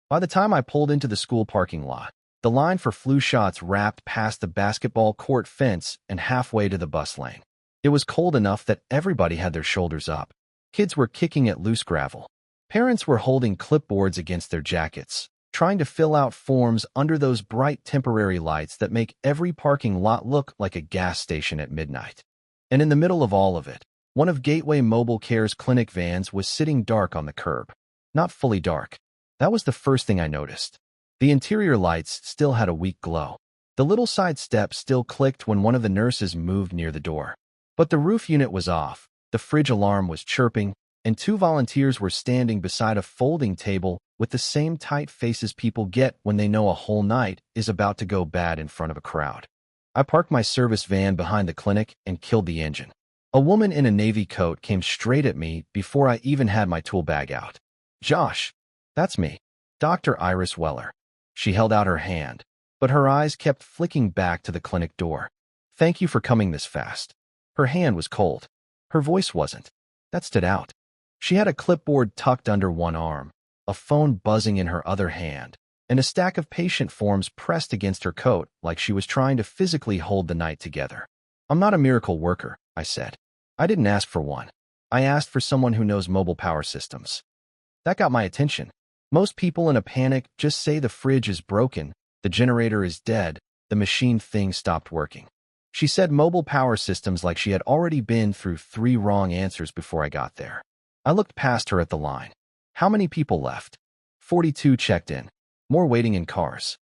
By the time I pulled into the school parking lot, the line for flu shots wrapped past the basketball court fence and halfway to the bus lane. It was cold enough that everybody had their shoulders up. Kids were kicking at loose gravel. Parents were holding clipboards against their jackets, trying to fill out forms under those bright temporary lights that make every parking lot look like a gas station at midnight. And in the middle of all of it, one of Gateway Mobile Care's clinic vans was sitting dark on the curb. Not fully dark. That was the first thing I noticed. The interior lights still had a weak glow. The little side step still clicked when one of the nurses moved near the door. But the roof unit was off, the fridge alarm was chirping, and two volunteers were standing beside a folding table with the same tight faces people get when they know a whole night is about to go bad in front of a crowd. I parked my service van behind the clinic and killed the engine. A woman in a navy coat came straight at me before I even had my tool bag out. "Josh." "That's me. Dr. Iris Weller." She held out her hand, but her eyes kept flicking back to the clinic door. "Thank you for coming this fast." Her hand was cold. Her voice wasn't. That stood out. She had a clipboard tucked under one arm, a phone buzzing in her other hand, and a stack of patient forms pressed against her coat like she was trying to physically hold the night together. "I'm not a miracle worker," I said. "I didn't ask for one. I asked for someone who knows mobile power systems." That got my attention. Most people in a panic just say the fridge is broken, the generator is dead, the machine thing stopped working. She said mobile power systems like she had already been through 3 wrong answers before I got there. I looked past her at the line. How many people left? 42 checked in. More waiting in cars.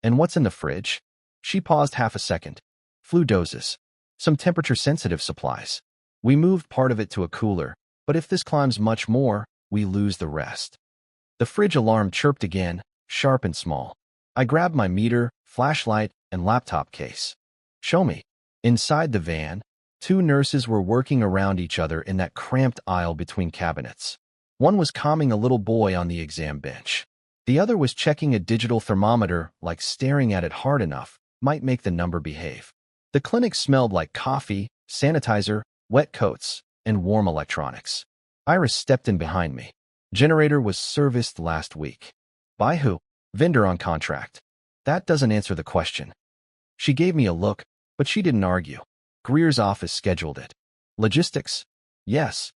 "And what's in the fridge?" She paused half a second. "Flu doses. Some temperature-sensitive supplies. We moved part of it to a cooler, but if this climbs much more, we lose the rest." The fridge alarm chirped again, sharp and small. I grabbed my meter, flashlight, and laptop case. "Show me." Inside the van, 2 nurses were working around each other in that cramped aisle between cabinets. One was calming a little boy on the exam bench. The other was checking a digital thermometer, like staring at it hard enough might make the number behave. The clinic smelled like coffee, sanitizer, wet coats, and warm electronics. Iris stepped in behind me. "Generator was serviced last week." "By who?" "Vendor on contract." "That doesn't answer the question." She gave me a look, but she didn't argue. "Greer's office scheduled it." "Logistics?" "Yes."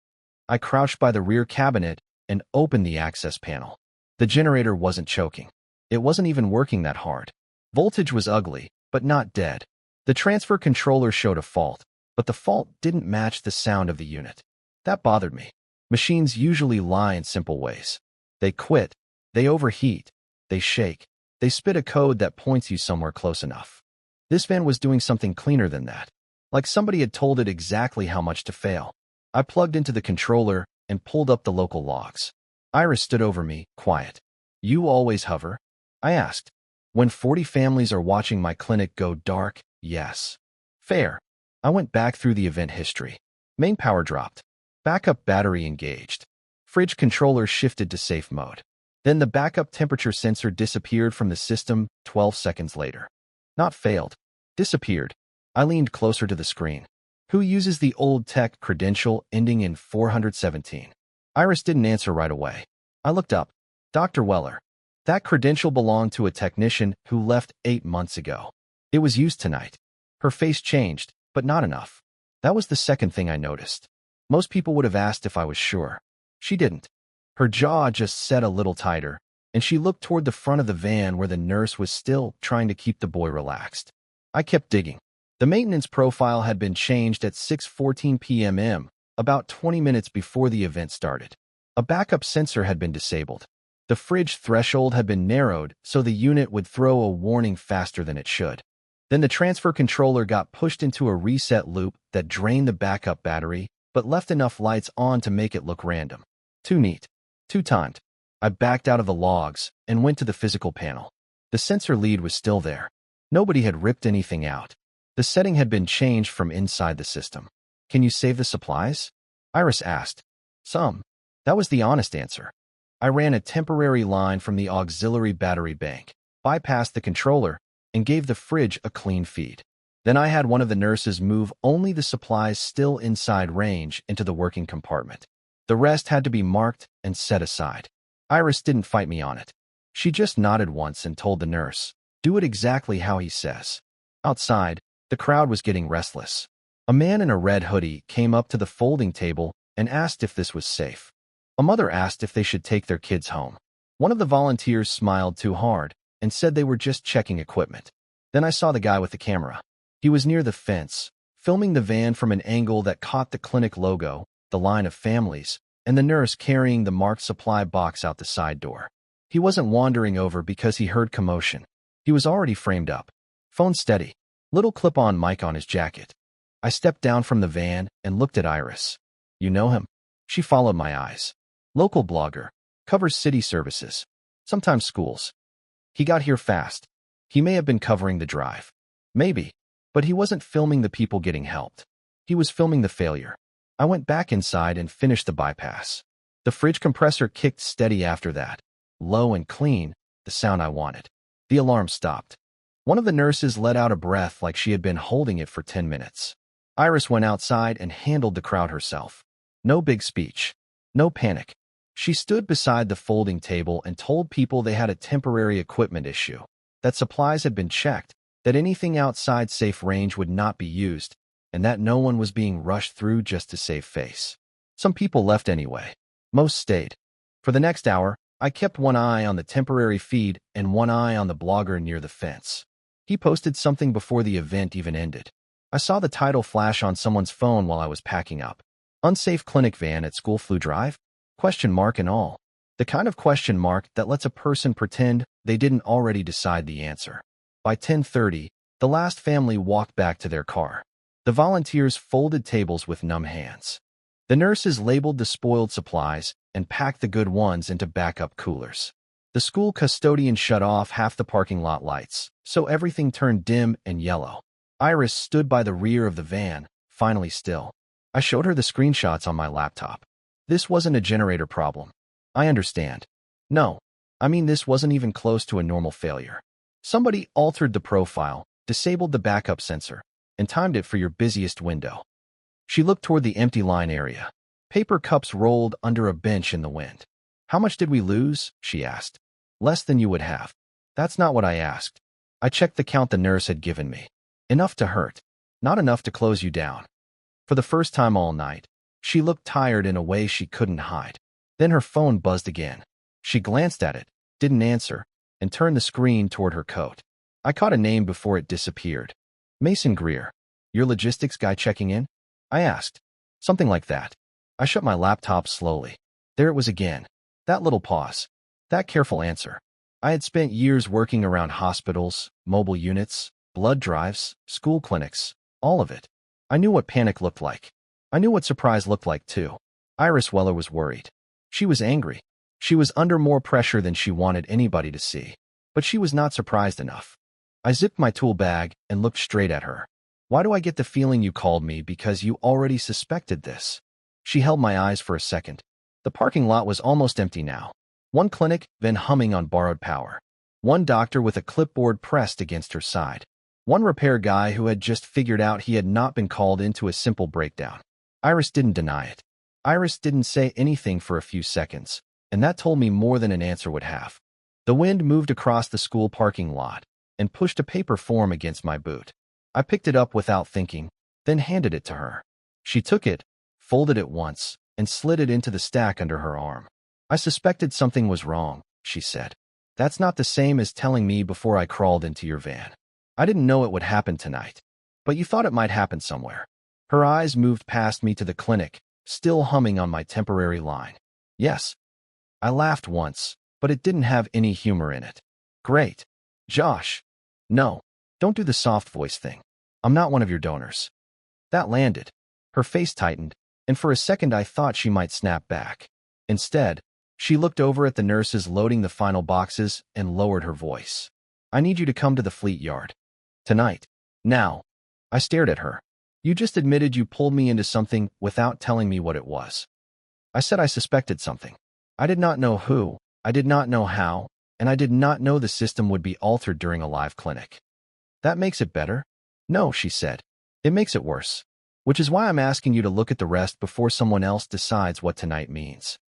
I crouched by the rear cabinet and opened the access panel. The generator wasn't choking. It wasn't even working that hard. Voltage was ugly, but not dead. The transfer controller showed a fault, but the fault didn't match the sound of the unit. That bothered me. Machines usually lie in simple ways. They quit, they overheat, they shake, they spit a code that points you somewhere close enough. This van was doing something cleaner than that. Like somebody had told it exactly how much to fail. I plugged into the controller and pulled up the local logs. Iris stood over me, quiet. "You always hover?" I asked. "When 40 families are watching my clinic go dark, yes." "Fair." I went back through the event history. Main power dropped. Backup battery engaged. Fridge controller shifted to safe mode. Then the backup temperature sensor disappeared from the system 12 seconds later. Not failed. Disappeared. I leaned closer to the screen. "Who uses the old tech credential ending in 417? Iris didn't answer right away. I looked up. "Dr. Weller." That credential belonged to a technician who left 8 months ago. It was used tonight. Her face changed, but not enough. That was the second thing I noticed. Most people would have asked if I was sure. She didn't. Her jaw just set a little tighter, and she looked toward the front of the van where the nurse was still trying to keep the boy relaxed. I kept digging. The maintenance profile had been changed at 6:14 p.m., about 20 minutes before the event started. A backup sensor had been disabled. The fridge threshold had been narrowed so the unit would throw a warning faster than it should. Then the transfer controller got pushed into a reset loop that drained the backup battery, but left enough lights on to make it look random. Too neat. Too timed. I backed out of the logs and went to the physical panel. The sensor lead was still there. Nobody had ripped anything out. The setting had been changed from inside the system. "Can you save the supplies?" Iris asked. "Some." That was the honest answer. I ran a temporary line from the auxiliary battery bank, bypassed the controller, and gave the fridge a clean feed. Then I had one of the nurses move only the supplies still inside range into the working compartment. The rest had to be marked and set aside. Iris didn't fight me on it. She just nodded once and told the nurse, "Do it exactly how he says." Outside, the crowd was getting restless. A man in a red hoodie came up to the folding table and asked if this was safe. A mother asked if they should take their kids home. One of the volunteers smiled too hard and said they were just checking equipment. Then I saw the guy with the camera. He was near the fence, filming the van from an angle that caught the clinic logo, the line of families, and the nurse carrying the marked supply box out the side door. He wasn't wandering over because he heard commotion. He was already framed up. Phone steady. Little clip-on mic on his jacket. I stepped down from the van and looked at Iris. "You know him?" She followed my eyes. "Local blogger. Covers city services. Sometimes schools. He got here fast. He may have been covering the drive. Maybe. But he wasn't filming the people getting helped. He was filming the failure." I went back inside and finished the bypass. The fridge compressor kicked steady after that. Low and clean, the sound I wanted. The alarm stopped. One of the nurses let out a breath like she had been holding it for 10 minutes. Iris went outside and handled the crowd herself. No big speech. No panic. She stood beside the folding table and told people they had a temporary equipment issue, that supplies had been checked, that anything outside safe range would not be used, and that no one was being rushed through just to save face. Some people left anyway. Most stayed. For the next hour, I kept one eye on the temporary feed and one eye on the blogger near the fence. He posted something before the event even ended. I saw the title flash on someone's phone while I was packing up. "Unsafe clinic van at school flu drive?" Question mark and all. The kind of question mark that lets a person pretend they didn't already decide the answer. By 10:30, the last family walked back to their car. The volunteers folded tables with numb hands. The nurses labeled the spoiled supplies and packed the good ones into backup coolers. The school custodian shut off half the parking lot lights, so everything turned dim and yellow. Iris stood by the rear of the van, finally still. I showed her the screenshots on my laptop. This wasn't a generator problem. I understand. No, I mean this wasn't even close to a normal failure. Somebody altered the profile, disabled the backup sensor, and timed it for your busiest window. She looked toward the empty line area. Paper cups rolled under a bench in the wind. "How much did we lose?" she asked. "Less than you would have." That's not what I asked. I checked the count the nurse had given me. Enough to hurt. Not enough to close you down. For the first time all night, she looked tired in a way she couldn't hide. Then her phone buzzed again. She glanced at it, didn't answer, and turned the screen toward her coat. I caught a name before it disappeared. "Mason Greer. Your logistics guy checking in?" I asked. Something like that. I shut my laptop slowly. There it was again. That little pause. That careful answer. I had spent years working around hospitals, mobile units, blood drives, school clinics, all of it. I knew what panic looked like. I knew what surprise looked like too. Iris Weller was worried. She was angry. She was under more pressure than she wanted anybody to see. But she was not surprised enough. I zipped my tool bag and looked straight at her. "Why do I get the feeling you called me because you already suspected this?" She held my eyes for a second. The parking lot was almost empty now. One clinic, then humming on borrowed power. One doctor with a clipboard pressed against her side. One repair guy who had just figured out he had not been called into a simple breakdown. Iris didn't deny it. Iris didn't say anything for a few seconds, and that told me more than an answer would have. The wind moved across the school parking lot and pushed a paper form against my boot. I picked it up without thinking, then handed it to her. She took it, folded it once, and slid it into the stack under her arm. "I suspected something was wrong," she said. "That's not the same as telling me before I crawled into your van. I didn't know it would happen tonight, but you thought it might happen somewhere." Her eyes moved past me to the clinic, still humming on my temporary line. "Yes." I laughed once, but it didn't have any humor in it. "Great. Josh." "No, don't do the soft voice thing. I'm not one of your donors." That landed. Her face tightened, and for a second I thought she might snap back. Instead, she looked over at the nurses loading the final boxes and lowered her voice. "I need you to come to the Fleet Yard. Tonight. Now." I stared at her. "You just admitted you pulled me into something without telling me what it was." I said I suspected something. I did not know who, I did not know how, and I did not know the system would be altered during a live clinic. "That makes it better?" "No," she said. "It makes it worse. Which is why I'm asking you to look at the rest before someone else decides what tonight means."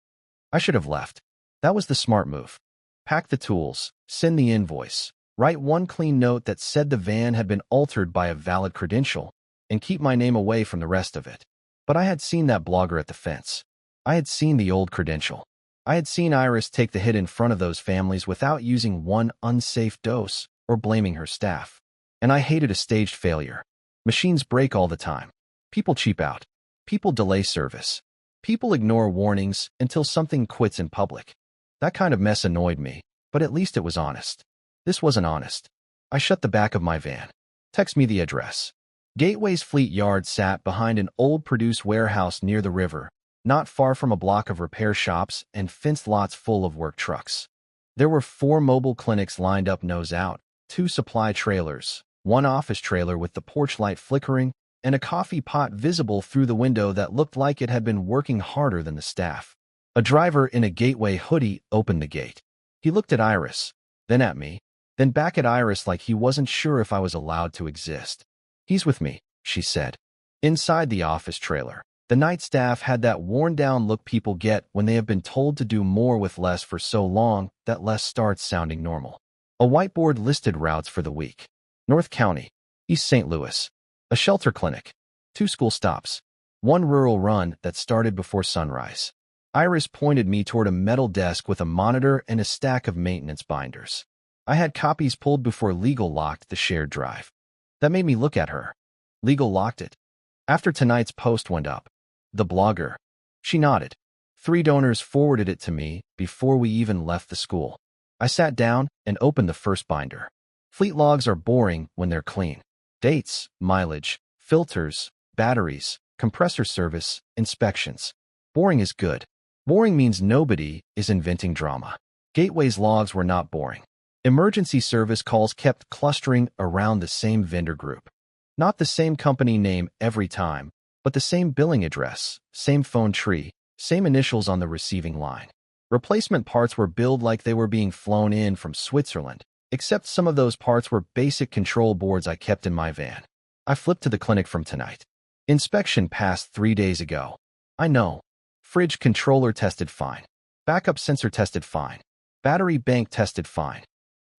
I should have left. That was the smart move. Pack the tools, send the invoice, write one clean note that said the van had been altered by a valid credential, and keep my name away from the rest of it. But I had seen that blogger at the fence. I had seen the old credential. I had seen Iris take the hit in front of those families without using one unsafe dose or blaming her staff. And I hated a staged failure. Machines break all the time. People cheap out. People delay service. People ignore warnings until something quits in public. That kind of mess annoyed me, but at least it was honest. This wasn't honest. I shut the back of my van. Text me the address. Gateway's Fleet Yard sat behind an old produce warehouse near the river, not far from a block of repair shops and fenced lots full of work trucks. There were 4 mobile clinics lined up nose out, 2 supply trailers, 1 office trailer with the porch light flickering, and a coffee pot visible through the window that looked like it had been working harder than the staff. A driver in a Gateway hoodie opened the gate. He looked at Iris, then at me, then back at Iris like he wasn't sure if I was allowed to exist. "He's with me," she said. Inside the office trailer, the night staff had that worn-down look people get when they have been told to do more with less for so long that less starts sounding normal. A whiteboard listed routes for the week. North County, East St. Louis, a shelter clinic, 2 school stops, 1 rural run that started before sunrise. Iris pointed me toward a metal desk with a monitor and a stack of maintenance binders. I had copies pulled before Legal locked the shared drive. That made me look at her. Legal locked it. After tonight's post went up. The blogger. She nodded. 3 donors forwarded it to me before we even left the school. I sat down and opened the first binder. Fleet logs are boring when they're clean. Dates, mileage, filters, batteries, compressor service, inspections. Boring is good. Boring means nobody is inventing drama. Gateway's logs were not boring. Emergency service calls kept clustering around the same vendor group. Not the same company name every time, but the same billing address, same phone tree, same initials on the receiving line. Replacement parts were billed like they were being flown in from Switzerland, except some of those parts were basic control boards I kept in my van. I flipped to the clinic from tonight. Inspection passed 3 days ago. I know. Fridge controller tested fine. Backup sensor tested fine. Battery bank tested fine.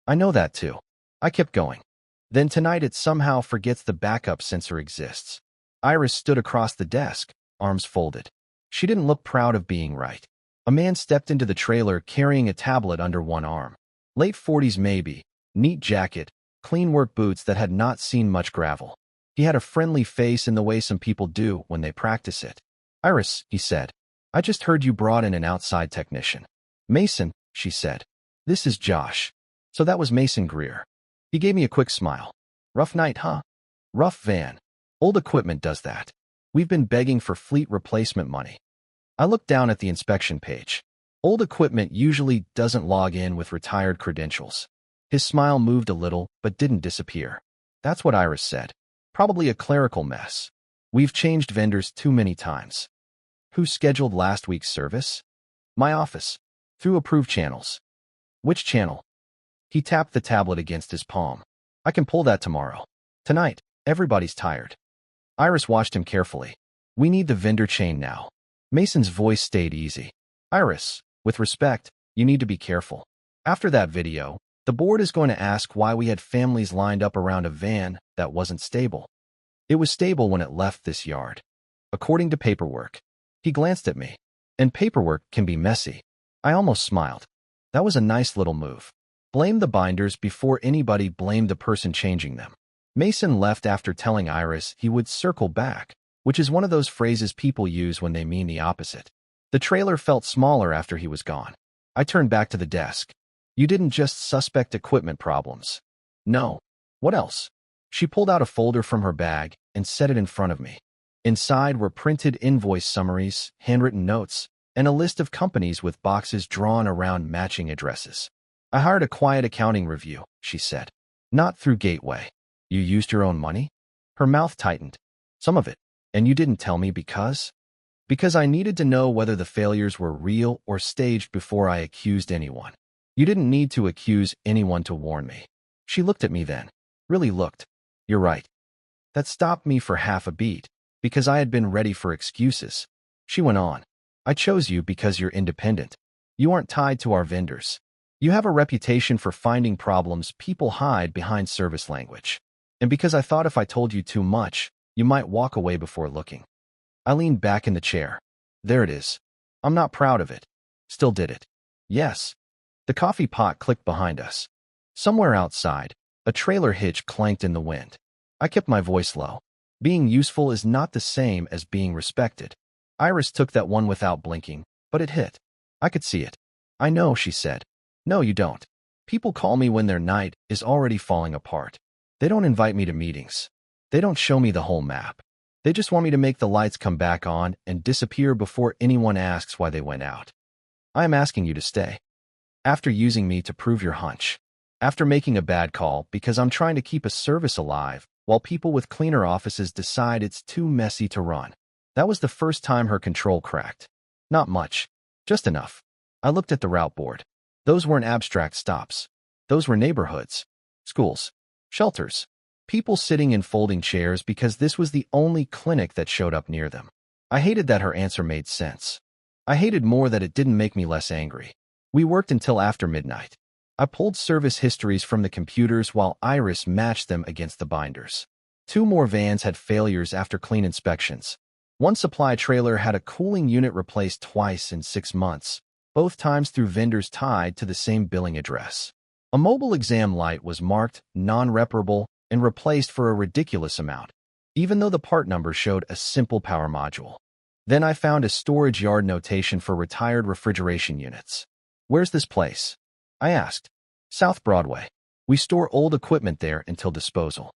I know that too. I kept going. Then tonight it somehow forgets the backup sensor exists. Iris stood across the desk, arms folded. She didn't look proud of being right. A man stepped into the trailer carrying a tablet under one arm. Late 40s maybe, neat jacket, clean work boots that had not seen much gravel. He had a friendly face in the way some people do when they practice it. "Iris," he said, "I just heard you brought in an outside technician." "Mason," she said. "This is Josh." So that was Mason Greer. He gave me a quick smile. "Rough night, huh?" "Rough van. Old equipment does that. We've been begging for fleet replacement money." I looked down at the inspection page. Old equipment usually doesn't log in with retired credentials. His smile moved a little, but didn't disappear. "That's what Iris said. Probably a clerical mess. We've changed vendors too many times." "Who scheduled last week's service?" "My office. Through approved channels." "Which channel?" He tapped the tablet against his palm. "I can pull that tomorrow. Tonight, everybody's tired." Iris watched him carefully. "We need the vendor chain now." Mason's voice stayed easy. "Iris, with respect, you need to be careful. After that video, the board is going to ask why we had families lined up around a van that wasn't stable. It was stable when it left this yard. According to paperwork." He glanced at me. "And paperwork can be messy." I almost smiled. That was a nice little move. Blame the binders before anybody blamed the person changing them. Mason left after telling Iris he would circle back, which is one of those phrases people use when they mean the opposite. The trailer felt smaller after he was gone. I turned back to the desk. "You didn't just suspect equipment problems." "No. What else?" She pulled out a folder from her bag and set it in front of me. Inside were printed invoice summaries, handwritten notes, and a list of companies with boxes drawn around matching addresses. "I hired a quiet accounting review," she said. "Not through Gateway." "You used your own money?" Her mouth tightened. "Some of it. And you didn't tell me because?" "Because I needed to know whether the failures were real or staged before I accused anyone." "You didn't need to accuse anyone to warn me." She looked at me then. Really looked. "You're right." That stopped me for half a beat, because I had been ready for excuses. She went on. "I chose you because you're independent. You aren't tied to our vendors. You have a reputation for finding problems people hide behind service language. And because I thought if I told you too much, you might walk away before looking. I leaned back in the chair. There it is. I'm not proud of it. Still did it. Yes. The coffee pot clicked behind us. Somewhere outside, a trailer hitch clanked in the wind. I kept my voice low. Being useful is not the same as being respected. Iris took that one without blinking, but it hit. I could see it. I know, she said. No, you don't. People call me when their night is already falling apart. They don't invite me to meetings. They don't show me the whole map. They just want me to make the lights come back on and disappear before anyone asks why they went out. I am asking you to stay. After using me to prove your hunch. After making a bad call because I'm trying to keep a service alive while people with cleaner offices decide it's too messy to run. That was the first time her control cracked. Not much. Just enough. I looked at the route board. Those weren't abstract stops. Those were neighborhoods, schools, shelters, people sitting in folding chairs because this was the only clinic that showed up near them. I hated that her answer made sense. I hated more that it didn't make me less angry. We worked until after midnight. I pulled service histories from the computers while Iris matched them against the binders. 2 more vans had failures after clean inspections. One supply trailer had a cooling unit replaced twice in 6 months, both times through vendors tied to the same billing address. A mobile exam light was marked non-reparable and replaced for a ridiculous amount, even though the part number showed a simple power module. Then I found a storage yard notation for retired refrigeration units. Where's this place? I asked. South Broadway. We store old equipment there until disposal.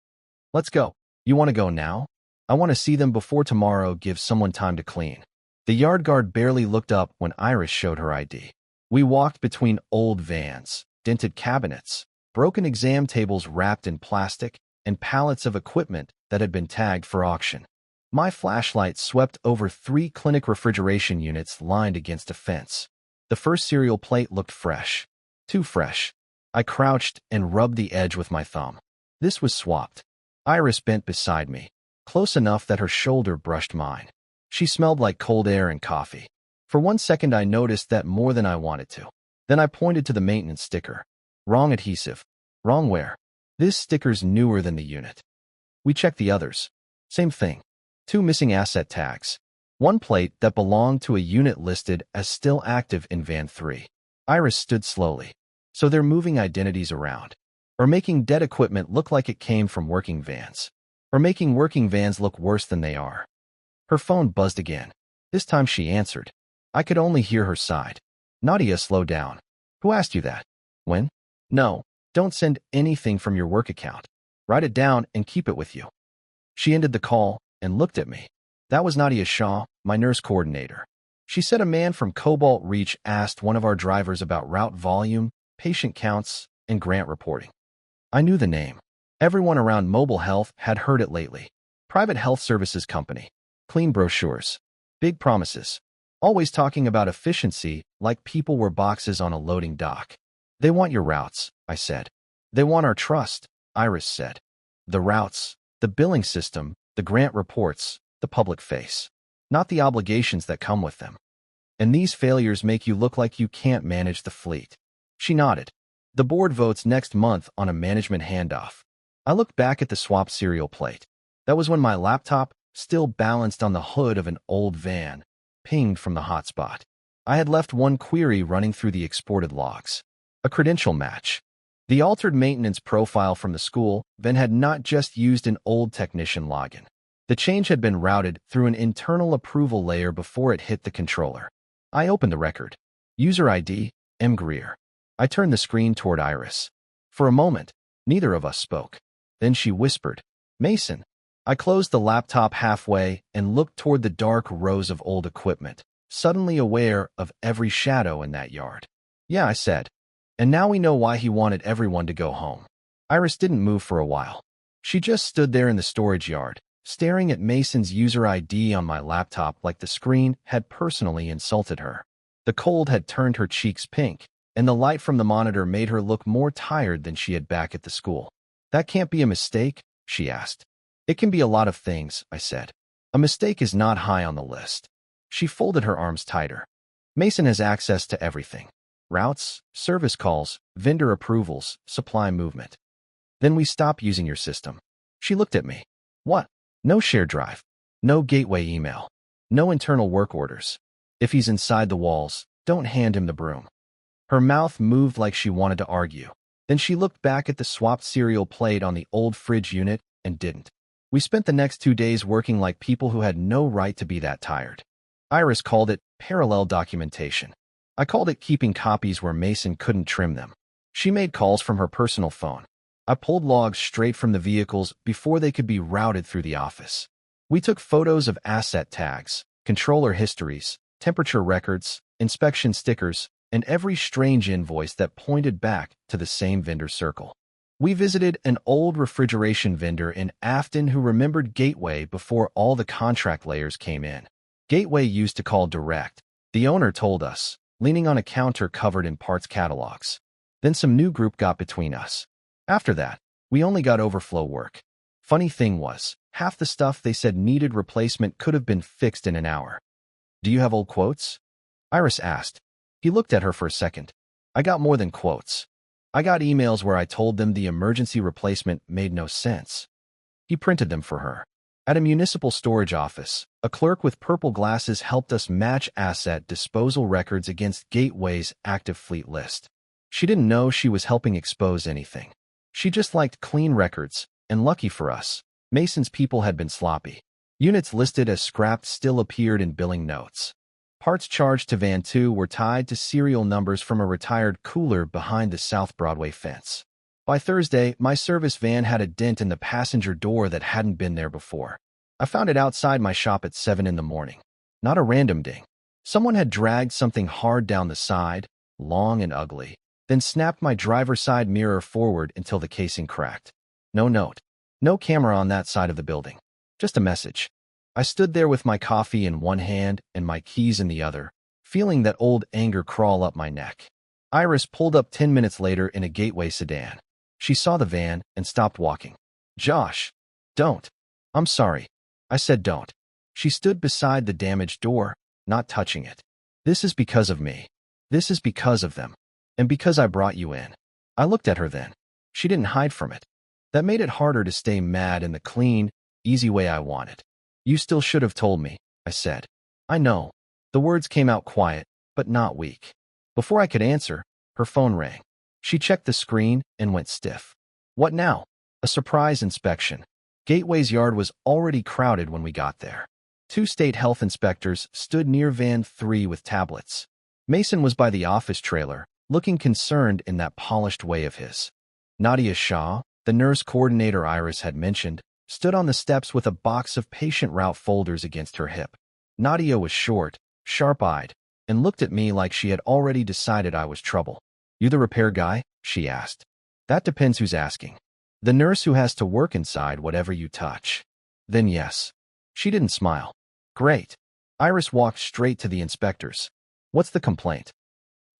Let's go. You want to go now? I want to see them before tomorrow gives someone time to clean. The yard guard barely looked up when Iris showed her ID. We walked between old vans, dented cabinets, broken exam tables wrapped in plastic, and pallets of equipment that had been tagged for auction. My flashlight swept over 3 clinic refrigeration units lined against a fence. The first cereal plate looked fresh. Too fresh. I crouched and rubbed the edge with my thumb. This was swapped. Iris bent beside me, close enough that her shoulder brushed mine. She smelled like cold air and coffee. For 1 second I noticed that more than I wanted to. Then I pointed to the maintenance sticker. Wrong adhesive. Wrong wear. This sticker's newer than the unit. We checked the others. Same thing. 2 missing asset tags. 1 plate that belonged to a unit listed as still active in van 3. Iris stood slowly. So they're moving identities around. Or making dead equipment look like it came from working vans. Or making working vans look worse than they are. Her phone buzzed again. This time she answered. I could only hear her sigh. Nadia, slow down. Who asked you that? When? No, don't send anything from your work account. Write it down and keep it with you. She ended the call and looked at me. That was Nadia Shaw, my nurse coordinator. She said a man from Cobalt Reach asked one of our drivers about route volume, patient counts, and grant reporting. I knew the name. Everyone around Mobile Health had heard it lately. Private health services company. Clean brochures. Big promises. Always talking about efficiency like people were boxes on a loading dock. They want your routes, I said. They want our trust, Iris said. The routes, the billing system, the grant reports, the public face. Not the obligations that come with them. And these failures make you look like you can't manage the fleet. She nodded. The board votes next month on a management handoff. I looked back at the swap cereal plate. That was when my laptop, still balanced on the hood of an old van, pinged from the hotspot. I had left one query running through the exported logs. A credential match. The altered maintenance profile from the school then had not just used an old technician login. The change had been routed through an internal approval layer before it hit the controller. I opened the record. User ID, M. Greer. I turned the screen toward Iris. For a moment, neither of us spoke. Then she whispered, Mason. I closed the laptop halfway and looked toward the dark rows of old equipment, suddenly aware of every shadow in that yard. Yeah, I said. And now we know why he wanted everyone to go home. Iris didn't move for a while. She just stood there in the storage yard, staring at Mason's user ID on my laptop like the screen had personally insulted her. The cold had turned her cheeks pink, and the light from the monitor made her look more tired than she had back at the school. That can't be a mistake, she asked. It can be a lot of things, I said. A mistake is not high on the list. She folded her arms tighter. Mason has access to everything. routes, service calls, vendor approvals, supply movement. Then we stop using your system. She looked at me. What? No shared drive. No gateway email. No internal work orders. If he's inside the walls, don't hand him the broom. Her mouth moved like she wanted to argue. Then she looked back at the swapped cereal plate on the old fridge unit and didn't. We spent the next 2 days working like people who had no right to be that tired. Iris called it parallel documentation. I called it keeping copies where Mason couldn't trim them. She made calls from her personal phone. I pulled logs straight from the vehicles before they could be routed through the office. We took photos of asset tags, controller histories, temperature records, inspection stickers, and every strange invoice that pointed back to the same vendor circle. We visited an old refrigeration vendor in Afton who remembered Gateway before all the contract layers came in. Gateway used to call direct, the owner told us, leaning on a counter covered in parts catalogs. Then some new group got between us. After that, we only got overflow work. Funny thing was, half the stuff they said needed replacement could have been fixed in an hour. Do you have old quotes? Iris asked. He looked at her for a second. I got more than quotes. I got emails where I told them the emergency replacement made no sense. He printed them for her. At a municipal storage office, a clerk with purple glasses helped us match asset disposal records against Gateway's active fleet list. She didn't know she was helping expose anything. She just liked clean records, and lucky for us, Mason's people had been sloppy. Units listed as scrapped still appeared in billing notes. Parts charged to Van 2 were tied to serial numbers from a retired cooler behind the South Broadway fence. By Thursday, my service van had a dent in the passenger door that hadn't been there before. I found it outside my shop at 7 in the morning. Not a random ding. Someone had dragged something hard down the side, long and ugly, then snapped my driver's side mirror forward until the casing cracked. No note. No camera on that side of the building. Just a message. I stood there with my coffee in one hand and my keys in the other, feeling that old anger crawl up my neck. Iris pulled up 10 minutes later in a Gateway sedan. She saw the van and stopped walking. Josh, don't. I'm sorry. I said don't. She stood beside the damaged door, not touching it. This is because of me. This is because of them. And because I brought you in. I looked at her then. She didn't hide from it. That made it harder to stay mad in the clean, easy way I wanted. You still should have told me, I said. I know. The words came out quiet, but not weak. Before I could answer, her phone rang. She checked the screen and went stiff. What now? A surprise inspection. Gateway's yard was already crowded when we got there. 2 state health inspectors stood near Van 3 with tablets. Mason was by the office trailer, looking concerned in that polished way of his. Nadia Shaw, the nurse coordinator Iris had mentioned, stood on the steps with a box of patient route folders against her hip. Nadia was short, sharp-eyed, and looked at me like she had already decided I was trouble. You the repair guy? She asked. That depends who's asking. The nurse who has to work inside whatever you touch. Then yes. She didn't smile. Great. Iris walked straight to the inspectors. What's the complaint?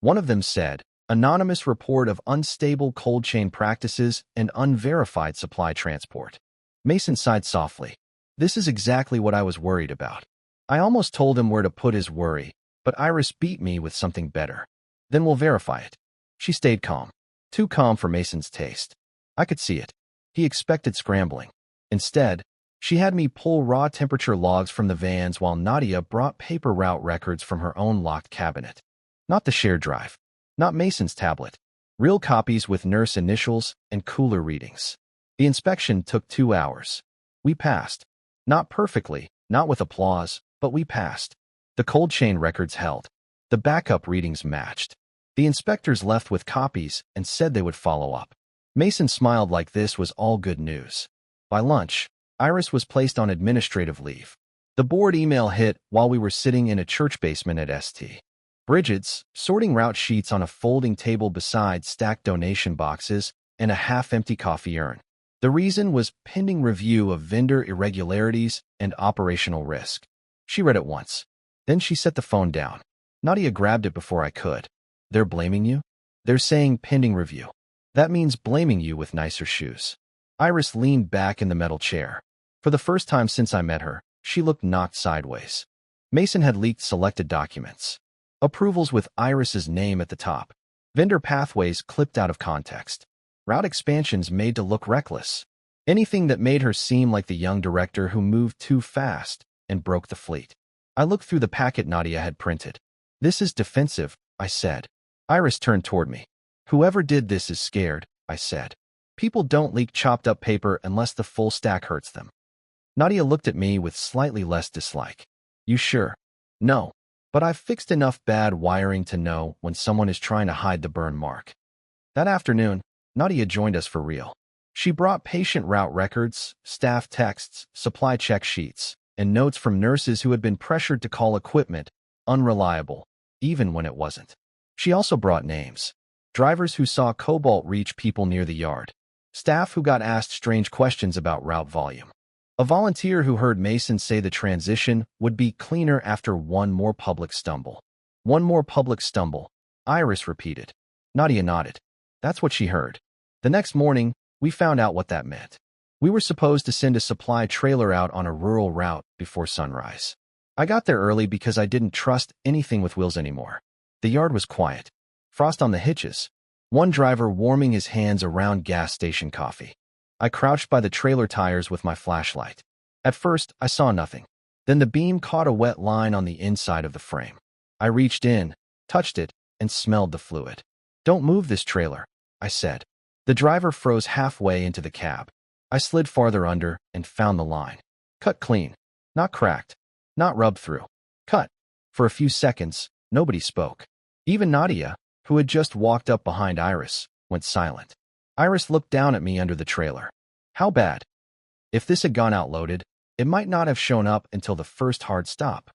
One of them said, anonymous report of unstable cold chain practices and unverified supply transport. Mason sighed softly. This is exactly what I was worried about. I almost told him where to put his worry, but Iris beat me with something better. Then we'll verify it. She stayed calm. Too calm for Mason's taste. I could see it. He expected scrambling. Instead, she had me pull raw temperature logs from the vans while Nadia brought paper route records from her own locked cabinet. Not the shared drive. Not Mason's tablet. Real copies with nurse initials and cooler readings. The inspection took 2 hours. We passed. Not perfectly, not with applause, but we passed. The cold chain records held. The backup readings matched. The inspectors left with copies and said they would follow up. Mason smiled like this was all good news. By lunch, Iris was placed on administrative leave. The board email hit while we were sitting in a church basement at St. Bridget's, sorting route sheets on a folding table beside stacked donation boxes and a half-empty coffee urn. The reason was pending review of vendor irregularities and operational risk. She read it once. Then she set the phone down. Nadia grabbed it before I could. They're blaming you? They're saying pending review. That means blaming you with nicer shoes. Iris leaned back in the metal chair. For the first time since I met her, she looked knocked sideways. Mason had leaked selected documents. Approvals with Iris's name at the top. Vendor pathways clipped out of context. Route expansions made to look reckless. Anything that made her seem like the young director who moved too fast and broke the fleet. I looked through the packet Nadia had printed. This is defensive, I said. Iris turned toward me. Whoever did this is scared, I said. People don't leak chopped up paper unless the full stack hurts them. Nadia looked at me with slightly less dislike. You sure? No. But I've fixed enough bad wiring to know when someone is trying to hide the burn mark. That afternoon, Nadia joined us for real. She brought patient route records, staff texts, supply check sheets, and notes from nurses who had been pressured to call equipment unreliable, even when it wasn't. She also brought names. Drivers who saw Cobalt reach people near the yard. Staff who got asked strange questions about route volume. A volunteer who heard Mason say the transition would be cleaner after one more public stumble. One more public stumble, Iris repeated. Nadia nodded. That's what she heard. The next morning, we found out what that meant. We were supposed to send a supply trailer out on a rural route before sunrise. I got there early because I didn't trust anything with wheels anymore. The yard was quiet. Frost on the hitches. One driver warming his hands around gas station coffee. I crouched by the trailer tires with my flashlight. At first, I saw nothing. Then the beam caught a wet line on the inside of the frame. I reached in, touched it, and smelled the fluid. Don't move this trailer, I said. The driver froze halfway into the cab. I slid farther under and found the line. Cut clean. Not cracked. Not rubbed through. Cut. For a few seconds, nobody spoke. Even Nadia, who had just walked up behind Iris, went silent. Iris looked down at me under the trailer. How bad? If this had gone out loaded, it might not have shown up until the first hard stop.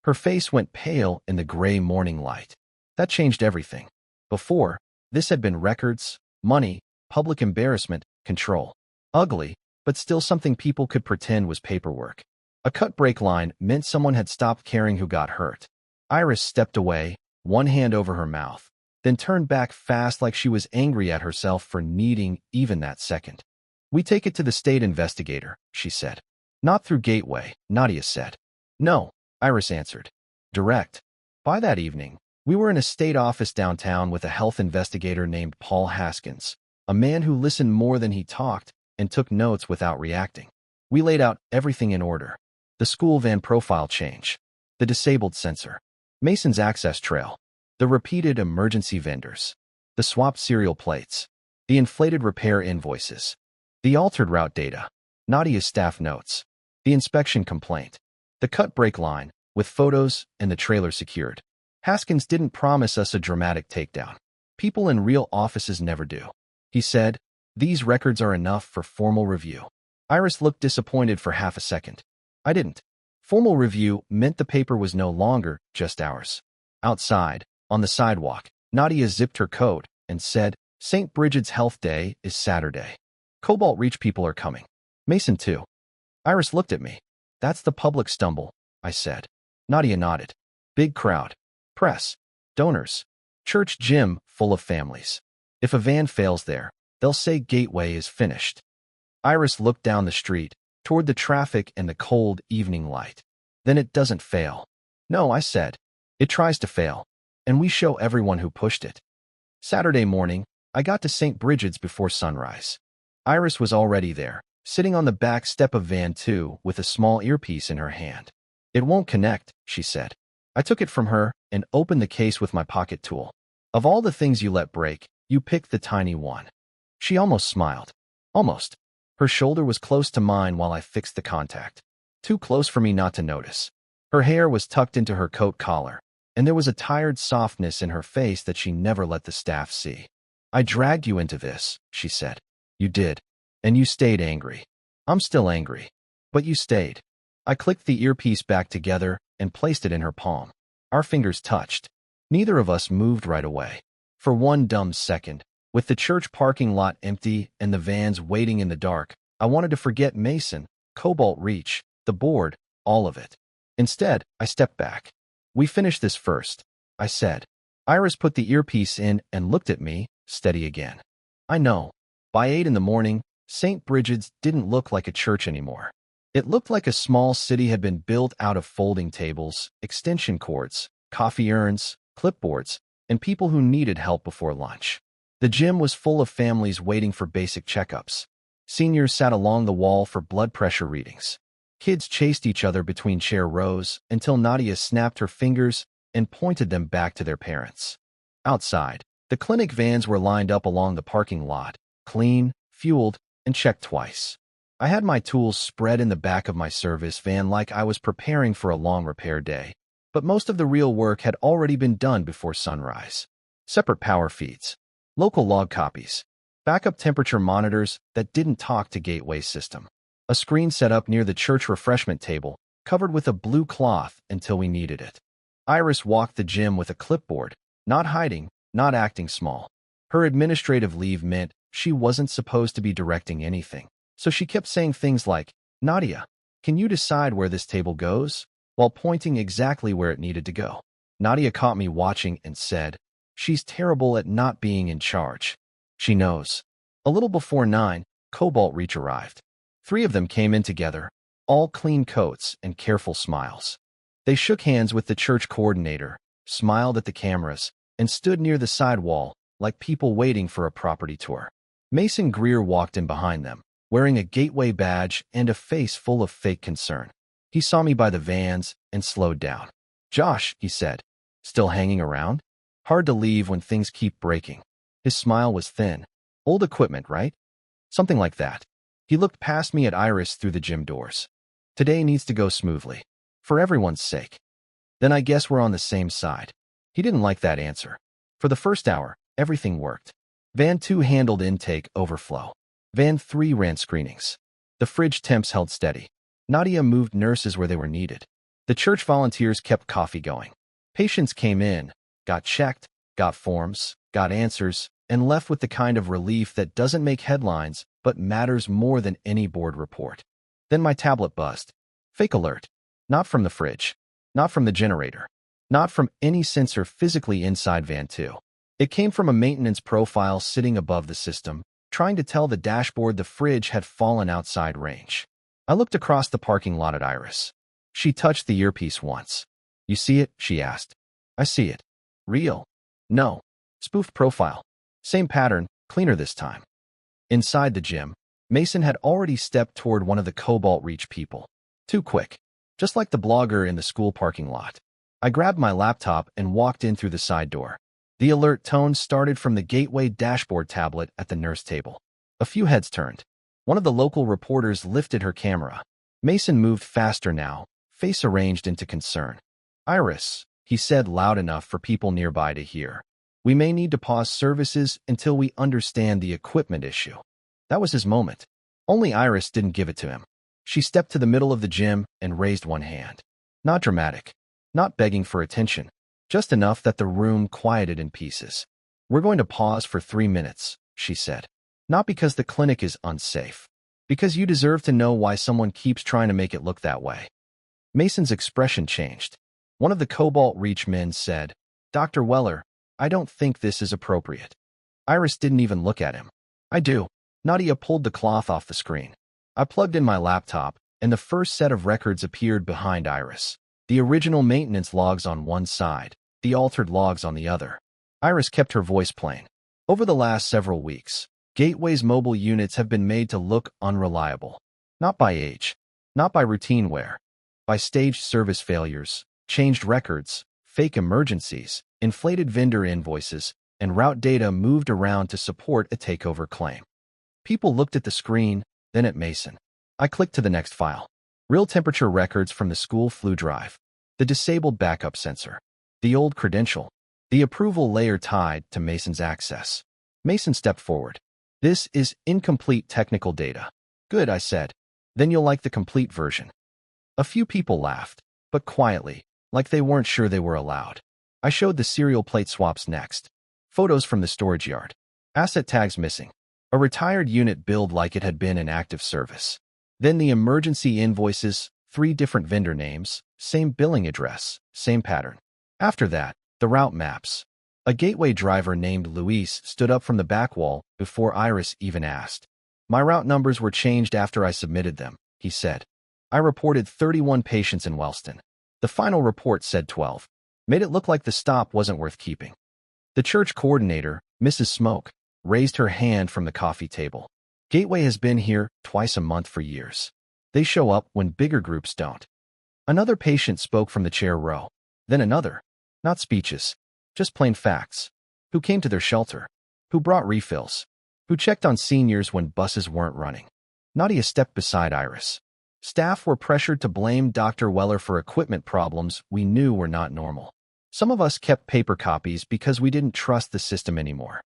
Her face went pale in the gray morning light. That changed everything. Before, this had been records, money, public embarrassment, control. Ugly, but still something people could pretend was paperwork. A cut brake line meant someone had stopped caring who got hurt. Iris stepped away, one hand over her mouth, then turned back fast like she was angry at herself for needing even that second. We take it to the state investigator, she said. Not through Gateway, Nadia said. No, Iris answered. Direct. By that evening, we were in a state office downtown with a health investigator named Paul Haskins, a man who listened more than he talked and took notes without reacting. We laid out everything in order. The school van profile change, the disabled sensor, Mason's access trail, the repeated emergency vendors, the swapped serial plates, the inflated repair invoices, the altered route data, Nadia's staff notes, the inspection complaint, the cut brake line, with photos and the trailer secured. Haskins didn't promise us a dramatic takedown. People in real offices never do. He said, these records are enough for formal review. Iris looked disappointed for half a second. I didn't. Formal review meant the paper was no longer just ours. Outside, on the sidewalk, Nadia zipped her coat and said, St. Bridget's Health Day is Saturday. Cobalt Reach people are coming. Mason too. Iris looked at me. That's the public stumble, I said. Nadia nodded. Big crowd. Press. Donors. Church gym full of families. If a van fails there, they'll say Gateway is finished. Iris looked down the street, toward the traffic and the cold evening light. Then it doesn't fail. No, I said. It tries to fail, and we show everyone who pushed it. Saturday morning, I got to St. Bridget's before sunrise. Iris was already there, sitting on the back step of van 2 with a small earpiece in her hand. It won't connect, she said. I took it from her and opened the case with my pocket tool. Of all the things you let break, you picked the tiny one. She almost smiled. Almost. Her shoulder was close to mine while I fixed the contact. Too close for me not to notice. Her hair was tucked into her coat collar, and there was a tired softness in her face that she never let the staff see. I dragged you into this, she said. You did. And you stayed angry. I'm still angry. But you stayed. I clicked the earpiece back together and placed it in her palm. Our fingers touched. Neither of us moved right away. For one dumb second, with the church parking lot empty and the vans waiting in the dark, I wanted to forget Mason, Cobalt Reach, the board, all of it. Instead, I stepped back. We finish this first, I said. Iris put the earpiece in and looked at me, steady again. I know. By 8 in the morning, St. Bridget's didn't look like a church anymore. It looked like a small city had been built out of folding tables, extension cords, coffee urns, clipboards, and people who needed help before lunch. The gym was full of families waiting for basic checkups. Seniors sat along the wall for blood pressure readings. Kids chased each other between chair rows until Nadia snapped her fingers and pointed them back to their parents. Outside, the clinic vans were lined up along the parking lot, clean, fueled, and checked twice. I had my tools spread in the back of my service van like I was preparing for a long repair day, but most of the real work had already been done before sunrise. Separate power feeds, local log copies, backup temperature monitors that didn't talk to Gateway system. A screen set up near the church refreshment table, covered with a blue cloth until we needed it. Iris walked the gym with a clipboard, not hiding, not acting small. Her administrative leave meant she wasn't supposed to be directing anything, so she kept saying things like, "Nadia, can you decide where this table goes?" while pointing exactly where it needed to go. Nadia caught me watching and said, "She's terrible at not being in charge. She knows." A little before 9, Cobalt Reach arrived. 3 of them came in together, all clean coats and careful smiles. They shook hands with the church coordinator, smiled at the cameras, and stood near the side wall like people waiting for a property tour. Mason Greer walked in behind them, wearing a Gateway badge and a face full of fake concern. He saw me by the vans and slowed down. "Josh," he said, "still hanging around? Hard to leave when things keep breaking." His smile was thin. "Old equipment, right?" Something like that. He looked past me at Iris through the gym doors. "Today needs to go smoothly. For everyone's sake." "Then I guess we're on the same side." He didn't like that answer. For the first hour, everything worked. Van 2 handled intake overflow. Van 3 ran screenings. The fridge temps held steady. Nadia moved nurses where they were needed. The church volunteers kept coffee going. Patients came in, got checked, got forms, got answers, and left with the kind of relief that doesn't make headlines but matters more than any board report. Then my tablet buzzed. Fake alert. Not from the fridge. Not from the generator. Not from any sensor physically inside Van 2. It came from a maintenance profile sitting above the system, trying to tell the dashboard the fridge had fallen outside range. I looked across the parking lot at Iris. She touched the earpiece once. "You see it?" she asked. "I see it." "Real?" "No. Spoofed profile. Same pattern, cleaner this time." Inside the gym, Mason had already stepped toward one of the Cobalt Reach people. Too quick. Just like the blogger in the school parking lot. I grabbed my laptop and walked in through the side door. The alert tone started from the Gateway dashboard tablet at the nurse table. A few heads turned. One of the local reporters lifted her camera. Mason moved faster now, face arranged into concern. "Iris," he said loud enough for people nearby to hear. "We may need to pause services until we understand the equipment issue." That was his moment. Only Iris didn't give it to him. She stepped to the middle of the gym and raised one hand. Not dramatic. Not begging for attention. Just enough that the room quieted in pieces. "We're going to pause for 3 minutes," she said. "Not because the clinic is unsafe. Because you deserve to know why someone keeps trying to make it look that way." Mason's expression changed. One of the Cobalt Reach men said, "Dr. Weller, I don't think this is appropriate." Iris didn't even look at him. "I do." Nadia pulled the cloth off the screen. I plugged in my laptop, and the first set of records appeared behind Iris. The original maintenance logs on one side, the altered logs on the other. Iris kept her voice plain. "Over the last several weeks, Gateway's mobile units have been made to look unreliable. Not by age, not by routine wear, by staged service failures, changed records, fake emergencies, inflated vendor invoices, and route data moved around to support a takeover claim." People looked at the screen, then at Mason. I clicked to the next file. Real temperature records from the school flu drive. The disabled backup sensor. The old credential. The approval layer tied to Mason's access. Mason stepped forward. "This is incomplete technical data." "Good," I said. "Then you'll like the complete version." A few people laughed, but quietly, like they weren't sure they were allowed. I showed the serial plate swaps next. Photos from the storage yard. Asset tags missing. A retired unit billed like it had been in active service. Then the emergency invoices, 3 different vendor names, same billing address, same pattern. After that, the route maps. A Gateway driver named Luis stood up from the back wall before Iris even asked. "My route numbers were changed after I submitted them," he said. "I reported 31 patients in Wellston. The final report said 12. Made it look like the stop wasn't worth keeping." The church coordinator, Mrs. Smoke, raised her hand from the coffee table. Gateway has been here twice a month for years. They show up when bigger groups don't. Another patient spoke from the chair row. Then another. Not speeches. Just plain facts. Who came to their shelter? Who brought refills? Who checked on seniors when buses weren't running? Nadia stepped beside Iris. Staff were pressured to blame Dr. Weller for equipment problems we knew were not normal. Some of us kept paper copies because we didn't trust the system anymore.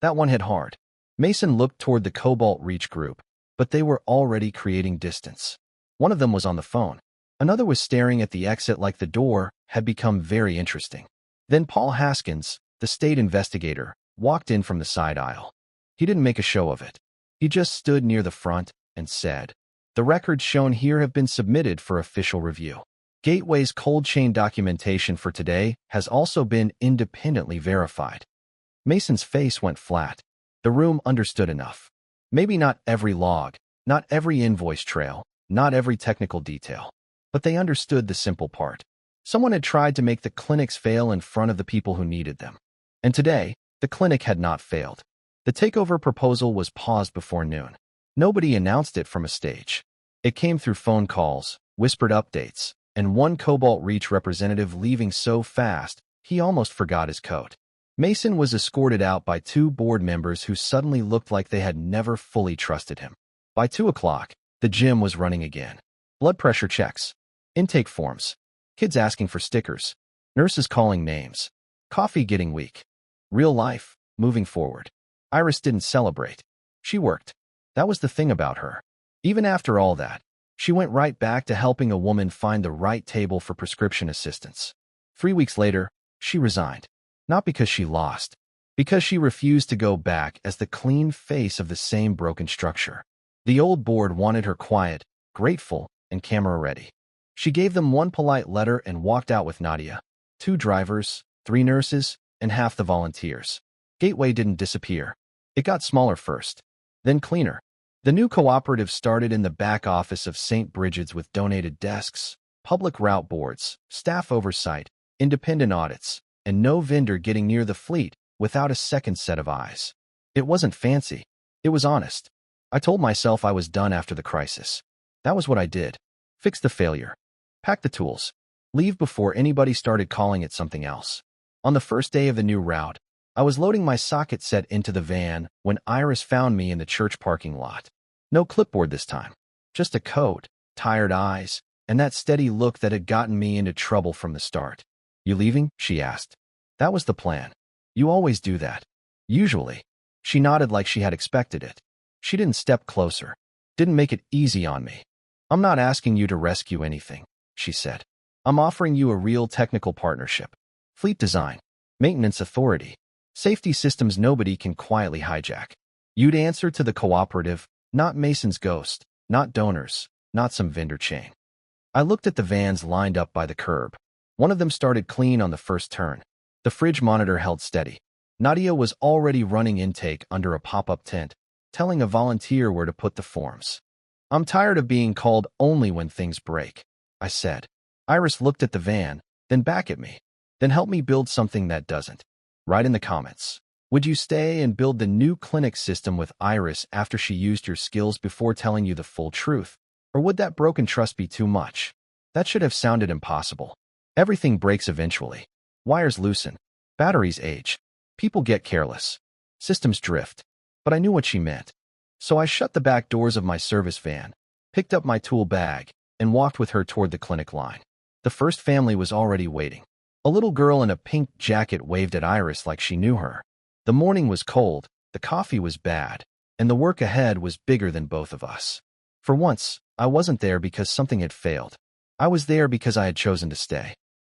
That one hit hard. Mason looked toward the Cobalt Reach group, but they were already creating distance. One of them was on the phone. Another was staring at the exit like the door had become very interesting. Then Paul Haskins, the state investigator, walked in from the side aisle. He didn't make a show of it. He just stood near the front and said, "The records shown here have been submitted for official review. Gateway's cold chain documentation for today has also been independently verified." Mason's face went flat. The room understood enough. Maybe not every log, not every invoice trail, not every technical detail. But they understood the simple part. Someone had tried to make the clinics fail in front of the people who needed them. And today, the clinic had not failed. The takeover proposal was paused before noon. Nobody announced it from a stage. It came through phone calls, whispered updates, and one Cobalt Reach representative leaving so fast he almost forgot his coat. Mason was escorted out by two board members who suddenly looked like they had never fully trusted him. By 2 o'clock, the gym was running again. Blood pressure checks, intake forms, kids asking for stickers, nurses calling names, coffee getting weak. Real life, moving forward. Iris didn't celebrate. She worked. That was the thing about her. Even after all that, she went right back to helping a woman find the right table for prescription assistance. 3 weeks later, she resigned. Not because she lost, because she refused to go back as the clean face of the same broken structure. The old board wanted her quiet, grateful, and camera-ready. She gave them one polite letter and walked out with Nadia, 2 drivers, 3 nurses, and half the volunteers. Gateway didn't disappear. It got smaller first, then cleaner. The new cooperative started in the back office of St. Bridget's with donated desks, public route boards, staff oversight, independent audits, and no vendor getting near the fleet without a second set of eyes. It wasn't fancy. It was honest. I told myself I was done after the crisis. That was what I did. Fix the failure. Pack the tools. Leave before anybody started calling it something else. On the first day of the new route, I was loading my socket set into the van when Iris found me in the church parking lot. No clipboard this time. Just a coat, tired eyes, and that steady look that had gotten me into trouble from the start. "You leaving?" she asked. "That was the plan. You always do that." "Usually." She nodded like she had expected it. She didn't step closer. Didn't make it easy on me. "I'm not asking you to rescue anything," she said. "I'm offering you a real technical partnership. Fleet design, maintenance authority, safety systems nobody can quietly hijack. You'd answer to the cooperative, not Mason's ghost, not donors, not some vendor chain." I looked at the vans lined up by the curb. One of them started clean on the first turn. The fridge monitor held steady. Nadia was already running intake under a pop-up tent, telling a volunteer where to put the forms. "I'm tired of being called only when things break," I said. Iris looked at the van, then back at me. "Then help me build something that doesn't." Write in the comments. Would you stay and build the new clinic system with Iris after she used your skills before telling you the full truth? Or would that broken trust be too much? That should have sounded impossible. Everything breaks eventually. Wires loosen. Batteries age. People get careless. Systems drift. But I knew what she meant. So I shut the back doors of my service van, picked up my tool bag, and walked with her toward the clinic line. The first family was already waiting. A little girl in a pink jacket waved at Iris like she knew her. The morning was cold, the coffee was bad, and the work ahead was bigger than both of us. For once, I wasn't there because something had failed. I was there because I had chosen to stay.